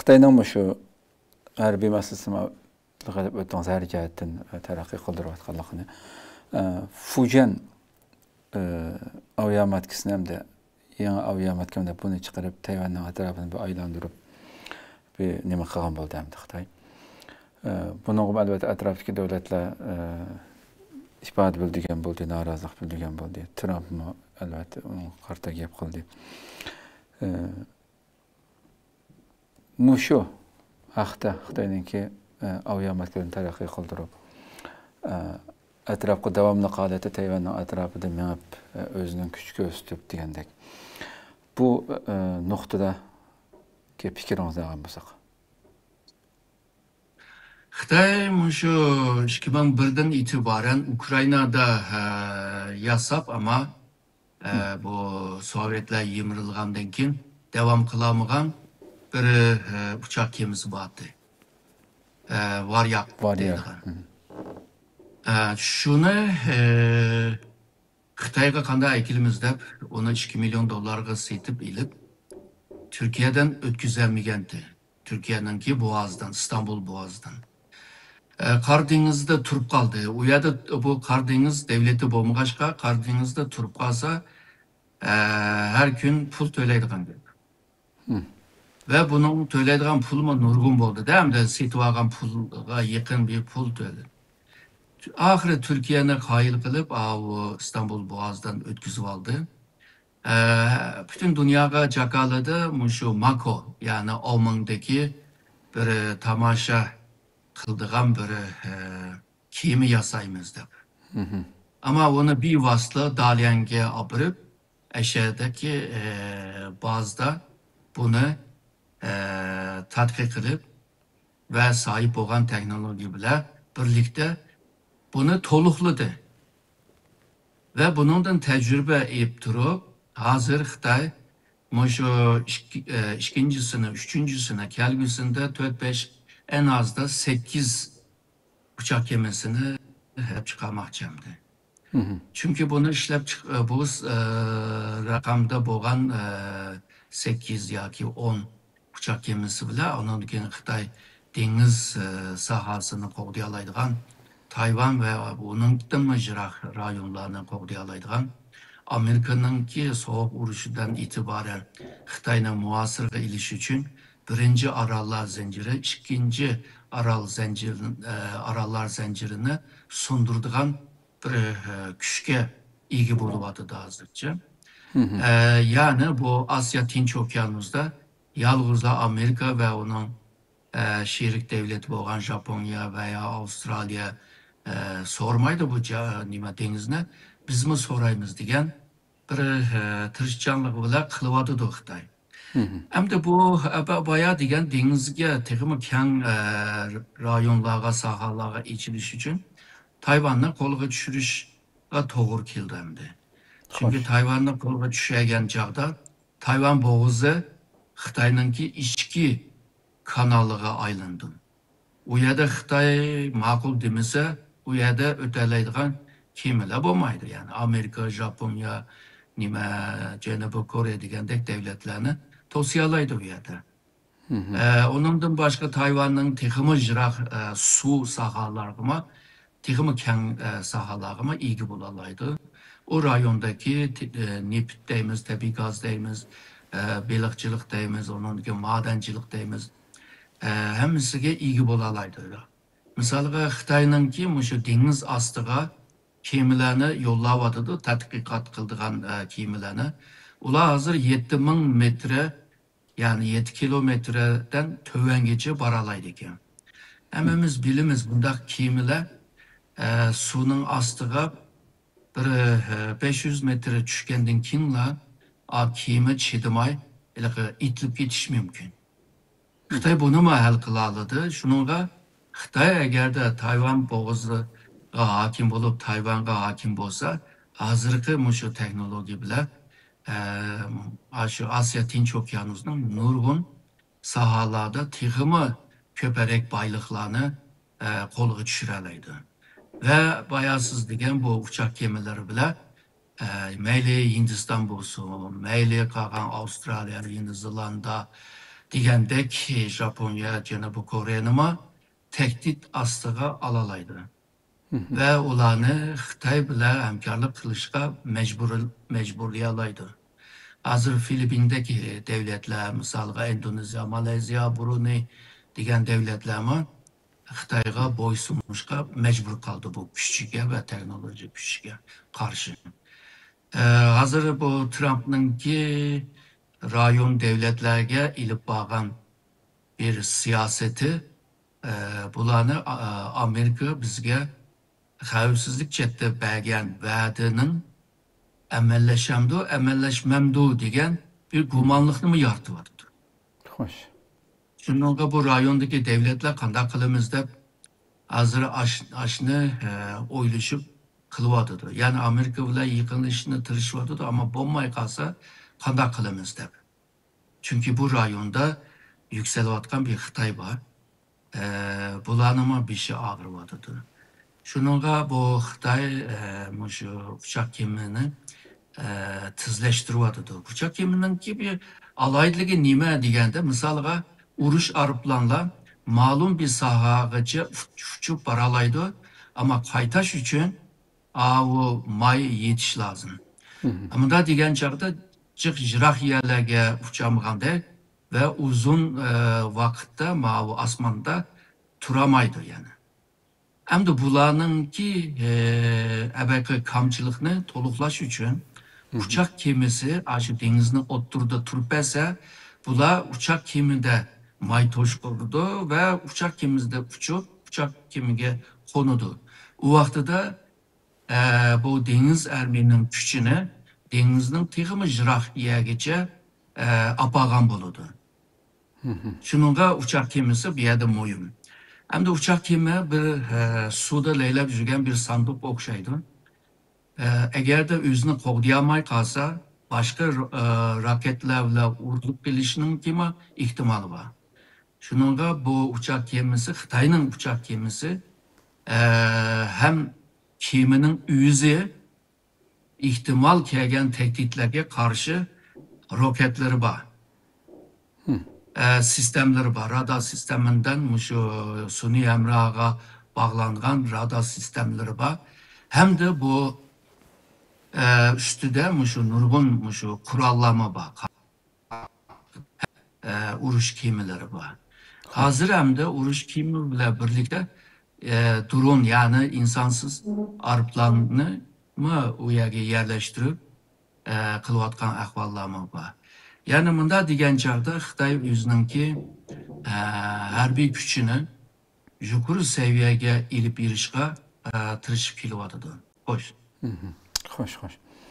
Xitayning şu harbiy masalasini qilib o'tgan harakatdan taraqqiy qildirayotganligini Fujian aviamatkasini hamda yangi aviamatkani buni chiqarib Tayvanning atrofini bir aylantirib bir nima qilgan bo'ldi hamda Xitoy. Bunga albatta atrofdagi davlatlar ifoda bildirgan bo'ldi, norozilik bildirgan bo'ldi. Trump albatta uni qarta gap qildi. Mushu haqda Xitoyninki aviamatkani taraqqiy qildirib atrofga davomli holatda Tayvanning atrofida mengib o'zining kuchini o'stirib degandek. Bu nuqtada fikringizni olgan bo'lsak. Xitoy mushu 2001'dan itibaren Ukraynada yasab ama bu Sovyetler yemirilgandan keyin devam kılamagan bir uçak gemisi vardı. Varyak. Şunu Xitoyga qanday aytimiz deb onu 2 milyon dolarga setip ilip Türkiye'den ötküzelmegandi. Türkiye'ninki Boğaz'dan, İstanbul Boğaz'dan. Karadeniz'de turup kaldı. O yada bu Karadeniz devleti bo'lmag'achqa Karadeniz'de turup kalsa her gün pul to'laydigan dedi. Ve bunun to'laydigan pul mu nurgun bo'ldi. Hem de setip algan pulga yakın bir pul to'ladi. Ahire Türkiye'ne kayıl kılıp İstanbul Boğaz'dan ötküzüp aldı. Bütün dünyaya cakaladı şu Mako yani Alman'daki bir tamaşa kıldığım bir kimi yasayımız deb. Ama onu bir vasıta dalyange apırıp aşağıdaki bazda bunu tatkik kılıp ve sahip olan teknoloji bile birlikte bunu tolukladı. Ve bunundan tecrübe edip durup hazır Xitay şu ikincisine, üçüncüsüne, kelgüsünde 4-5 en az da 8 uçak gemisini hep çıkarmakçamdı. Çünkü bunu işlep bu rakamda boğan 8 ya ki 10 uçak gemisi bile onun için Xitay deniz sahasını qo'g'dayalaydigan Tayvan ve onun mıcrak rayonlarını qo'g'dayalaydigan Amerika'nınki soğuk uruşundan itibaren Xitay'ın muasırga iliş için birinci arallar zinciri, ikinci arallar zincirini sundurduğun bir küçke ilgi buluvadı da hazırca. Yani bu Asya Tinç Okyanus'da yalnızca Amerika ve onun şerik devleti olan Japonya veya Avustralya sormaydı bu denizine. Biz mi sorayımız diyen bir tırışçanlık bile kılıvadı da Xitay. Hem de bu bayağı diyen denizge tekimi keng rayonlara, sahalara içiliş için Tayvan'la kolga düşürüşe doğru kildi hem de. Çünkü Tayvan'la kolga düşüyen çağda Tayvan boğazı Xitay'ınki içki kanalıga aylandım. O yada Xitay makul demese o yada öteleydiğen kimiler bo'lmaydi. Yani Amerika, Japonya, Cenubi Kore degandek devletlerini tavsiyalaydı o yada. Onundan başka Tayvan'ın teximi jirak su sahalarına, teximi keng sahalarına ilgi bulalaydı. O rayondaki neft deyimiz, tabii gaz deyimiz, balıkçılık deyimiz, onunki madencilik deyimiz, hemisiga ilgi bolalaydı. Mesela Xitay'ınki şu deniz astıga kemilerini yollavadıdı, tadqiqat qildigan kemilerini. Ular hazır 7000 metre yani 7 kilometreden tövengece baralaydı ki. Hemimiz bilimiz bundak kemiler sunun astıga bir 500 metre düşkenden kinla kemi çidimay itlip geçiş mümkün. Xitay bunu mu hal kılaladı? Şununla Xitay eğer de Tayvan boğazı hakim olup Tayvan'a hakim olsa hazırki şu teknoloji bile şu Asya Tinç Okyanusu'nun nurgun sahalarda teximi köperek baylıklarını kolga düşüreleydi. Ve bayasız degen bu uçak gemileri bile meyli Hindistan olsun, meyli kalan Avustralya, Yeni Zelanda, degandek Japoniya Janubiy Koreyani tehdit ostiga olalaydi. Ve ularni Xitoy bilan hamkorlik qilishga majburlayalaydi. Hozir Filippindagi davlatlar, misolga Indoneziya, Malayziya, Bruney degan davlatlarmi Xitoyga bo'ysunishga majbur qildi bu kuchiga va texnologiya kuchiga qarshi. Hozir bu Trump'ningki rayon davlatlarga ilib borgan bir siyosati bularni Amerika bizga xavfsizlik chetda bergan va'daning amallaşmamdu degan bir gumonlikni yorityapti. Xo'sh. Shunga bu rayondagi davlatlar qanday qilamiz deb hozir ashni o'ylashib qilyapti. Ya'ni Amerika bilan yaqinlashishni tirishyapti, ammo bo'lmay qolsa qanday qilamiz deb. Chunki bu rayonda yuksalayotgan bir Xitoy bor. Bularning beshi og'riryapti. Shunga bu Xitoy shu uchoq kemini tizlashtiryapti. Uchoq kemininki bir alaydligi nima deganda, misolga urush aeroplanlar ma'lum bir sohagacha uchib boralaydi, ammo qaytash uchun u may yetish lozim. Ammo degan chog'da jiq-jiroq yerlarga uchamaganda ve uzun vakitte mavi asmanda turamaydı yani. Hem de bularınki ebeki kamçılıkını toluklaş için uçak gemisi aşı denizini oturdu turpese bula uçak gemide maytoş oldu ve uçak gemide uçup uçak gemige konudu. O vakti de bu deniz erminin gücüne denizin tıkımı jirak yergece apagan buludu. Şununla uçak gemisi bir yerde moyum. Hem de uçak gemi bir suda leylep yürüyen bir sandık okşaydı. Eğer de özünü qoğdayamay kalsa başka raketlerle urulup gelişinin kime ihtimali var. Şununla bu uçak gemisi, Xitayning uçak gemisi hem geminin özü ihtimal kelgan tehditlerge karşı roketleri var. Sistemleri var. Radar sisteminden şu suni emrağa bağlanan radar sistemleri var. Hem de bu üstüde şu nurgun şu kurallama var. Uruş gemileri var. Hazır hem de uruş gemiyle birlikte drone yani insansız aeroplanını mı uyaga yerleştirip kılıvatkan ahvallama var. Yani bunda degan chog'da Xitoy o'zininki harbiy kuchini yuqori seviyaga ilib berishga tirishib kelyapti. Xo'sh. Xo'sh, xo'sh.